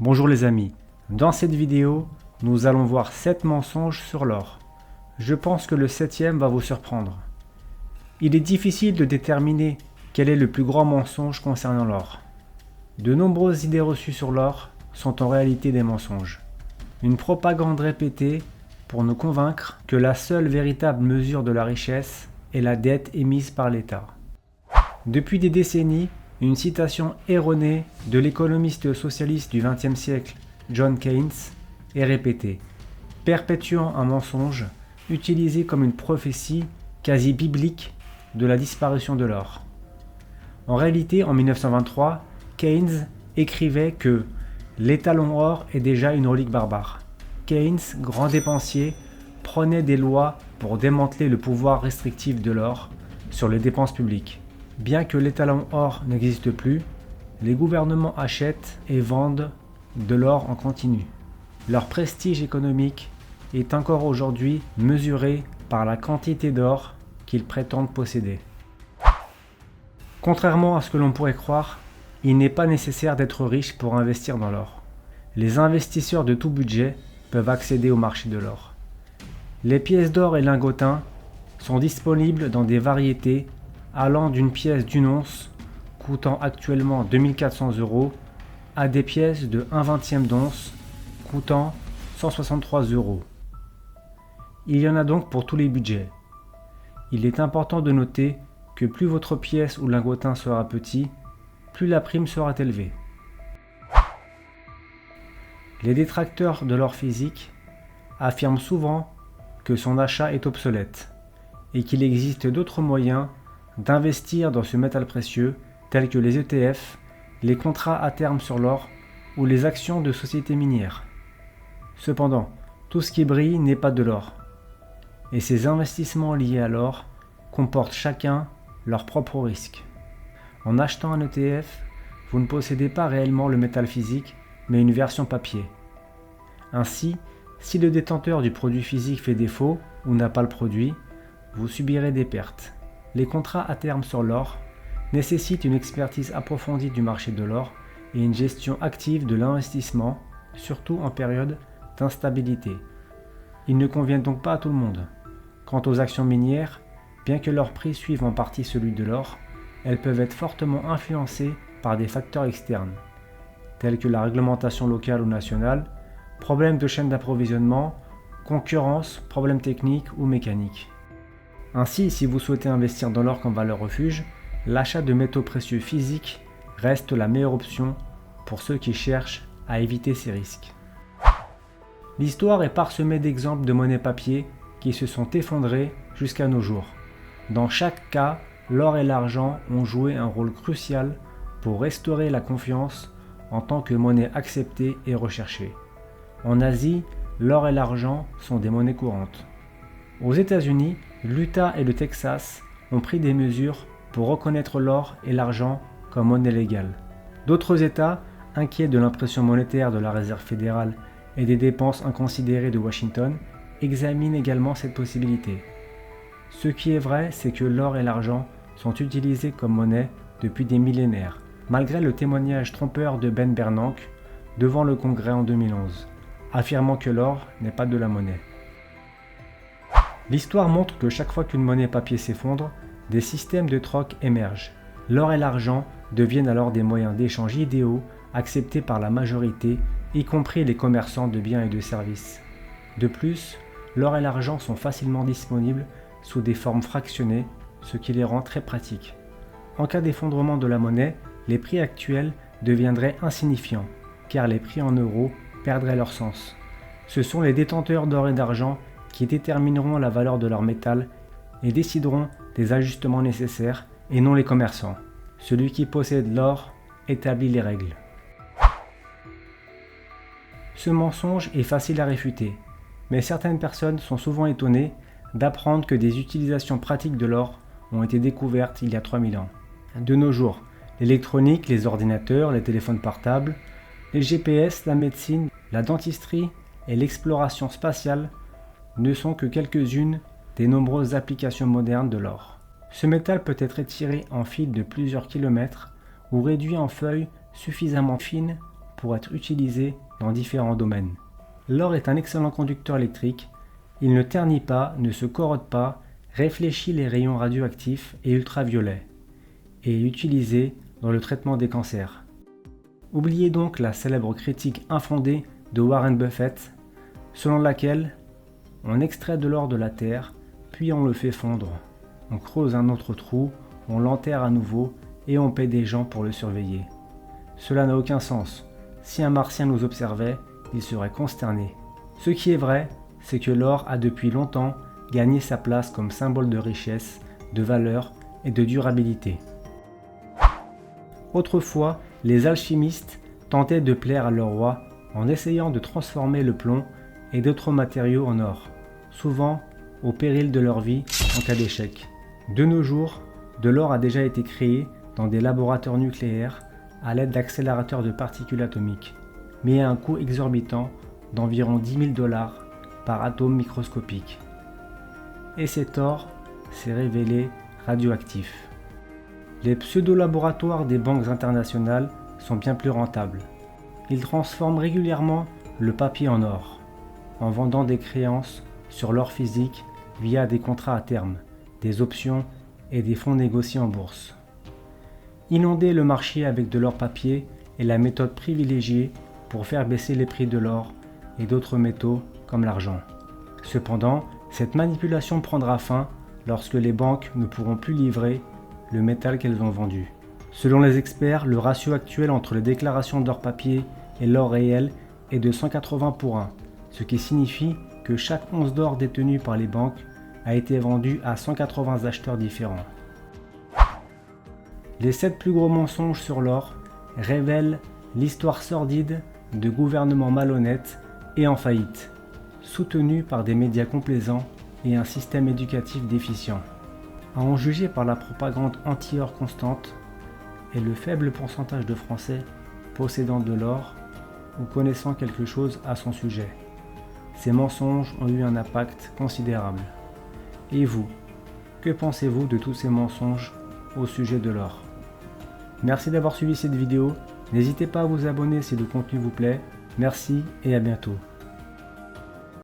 Bonjour les amis, dans cette vidéo, nous allons voir 7 mensonges sur l'or. Je pense que le 7e va vous surprendre. Il est difficile de déterminer quel est le plus grand mensonge concernant l'or. De nombreuses idées reçues sur l'or sont en réalité des mensonges. Une propagande répétée pour nous convaincre que la seule véritable mesure de la richesse est la dette émise par l'État. Depuis des décennies, une citation erronée de l'économiste socialiste du XXe siècle, John Keynes, est répétée, perpétuant un mensonge utilisé comme une prophétie quasi biblique de la disparition de l'or. En réalité, en 1923, Keynes écrivait que l'étalon or est déjà une relique barbare. Keynes, grand dépensier, prenait des lois pour démanteler le pouvoir restrictif de l'or sur les dépenses publiques. Bien que l'étalon or n'existe plus, les gouvernements achètent et vendent de l'or en continu. Leur prestige économique est encore aujourd'hui mesuré par la quantité d'or qu'ils prétendent posséder. Contrairement à ce que l'on pourrait croire, il n'est pas nécessaire d'être riche pour investir dans l'or. Les investisseurs de tout budget peuvent accéder au marché de l'or. Les pièces d'or et lingotins sont disponibles dans des variétés allant d'une pièce d'une once coûtant actuellement 2400 € à des pièces de 1/20 d'once coûtant 163 €. Il y en a donc pour tous les budgets. Il est important de noter que plus votre pièce ou lingotin sera petit, plus la prime sera élevée. Les détracteurs de l'or physique affirment souvent que son achat est obsolète et qu'il existe d'autres moyens d'investir dans ce métal précieux tels que les ETF, les contrats à terme sur l'or ou les actions de sociétés minières. Cependant, tout ce qui brille n'est pas de l'or, et ces investissements liés à l'or comportent chacun leurs propres risques. En achetant un ETF, vous ne possédez pas réellement le métal physique, mais une version papier. Ainsi, si le détenteur du produit physique fait défaut ou n'a pas le produit, vous subirez des pertes. Les contrats à terme sur l'or nécessitent une expertise approfondie du marché de l'or et une gestion active de l'investissement, surtout en période d'instabilité. Ils ne conviennent donc pas à tout le monde. Quant aux actions minières, bien que leur prix suive en partie celui de l'or, elles peuvent être fortement influencées par des facteurs externes, tels que la réglementation locale ou nationale, problèmes de chaîne d'approvisionnement, concurrence, problèmes techniques ou mécaniques. Ainsi, si vous souhaitez investir dans l'or comme valeur refuge, l'achat de métaux précieux physiques reste la meilleure option pour ceux qui cherchent à éviter ces risques. L'histoire est parsemée d'exemples de monnaies papier qui se sont effondrées jusqu'à nos jours. Dans chaque cas, l'or et l'argent ont joué un rôle crucial pour restaurer la confiance en tant que monnaie acceptée et recherchée. En Asie, l'or et l'argent sont des monnaies courantes. Aux États-Unis, l'Utah et le Texas ont pris des mesures pour reconnaître l'or et l'argent comme monnaie légale. D'autres États, inquiets de l'impression monétaire de la Réserve fédérale et des dépenses inconsidérées de Washington, examinent également cette possibilité. Ce qui est vrai, c'est que l'or et l'argent sont utilisés comme monnaie depuis des millénaires, malgré le témoignage trompeur de Ben Bernanke devant le Congrès en 2011, affirmant que l'or n'est pas de la monnaie. L'histoire montre que chaque fois qu'une monnaie papier s'effondre, des systèmes de troc émergent. L'or et l'argent deviennent alors des moyens d'échange idéaux acceptés par la majorité, y compris les commerçants de biens et de services. De plus, l'or et l'argent sont facilement disponibles sous des formes fractionnées, ce qui les rend très pratiques. En cas d'effondrement de la monnaie, les prix actuels deviendraient insignifiants, car les prix en euros perdraient leur sens. Ce sont les détenteurs d'or et d'argent qui détermineront la valeur de leur métal et décideront des ajustements nécessaires et non les commerçants. Celui qui possède l'or établit les règles. Ce mensonge est facile à réfuter, mais certaines personnes sont souvent étonnées d'apprendre que des utilisations pratiques de l'or ont été découvertes il y a 3000 ans. De nos jours, l'électronique, les ordinateurs, les téléphones portables, les GPS, la médecine, la dentisterie et l'exploration spatiale ne sont que quelques-unes des nombreuses applications modernes de l'or. Ce métal peut être étiré en fils de plusieurs kilomètres ou réduit en feuilles suffisamment fines pour être utilisé dans différents domaines. L'or est un excellent conducteur électrique. Il ne ternit pas, ne se corrode pas, réfléchit les rayons radioactifs et ultraviolets, et est utilisé dans le traitement des cancers. Oubliez donc la célèbre critique infondée de Warren Buffett, selon laquelle on extrait de l'or de la terre, puis on le fait fondre. On creuse un autre trou, on l'enterre à nouveau et on paie des gens pour le surveiller. Cela n'a aucun sens. Si un martien nous observait, il serait consterné. Ce qui est vrai, c'est que l'or a depuis longtemps gagné sa place comme symbole de richesse, de valeur et de durabilité. Autrefois, les alchimistes tentaient de plaire à leur roi en essayant de transformer le plomb et d'autres matériaux en or, souvent au péril de leur vie en cas d'échec. De nos jours, de l'or a déjà été créé dans des laboratoires nucléaires à l'aide d'accélérateurs de particules atomiques, mais à un coût exorbitant d'environ 10 000 $ par atome microscopique. Et cet or s'est révélé radioactif. Les pseudo-laboratoires des banques internationales sont bien plus rentables. Ils transforment régulièrement le papier en or, en vendant des créances sur l'or physique via des contrats à terme, des options et des fonds négociés en bourse. Inonder le marché avec de l'or papier est la méthode privilégiée pour faire baisser les prix de l'or et d'autres métaux comme l'argent. Cependant, cette manipulation prendra fin lorsque les banques ne pourront plus livrer le métal qu'elles ont vendu. Selon les experts, le ratio actuel entre les déclarations d'or papier et l'or réel est de 180 pour 1, ce qui signifie que chaque once d'or détenue par les banques a été vendue à 180 acheteurs différents. Les 7 plus gros mensonges sur l'or révèlent l'histoire sordide de gouvernements malhonnêtes et en faillite, soutenus par des médias complaisants et un système éducatif déficient. À en juger par la propagande anti-or constante et le faible pourcentage de Français possédant de l'or ou connaissant quelque chose à son sujet. Ces mensonges ont eu un impact considérable. Et vous, que pensez-vous de tous ces mensonges au sujet de l'or? Merci d'avoir suivi cette vidéo. N'hésitez pas à vous abonner si le contenu vous plaît. Merci et à bientôt.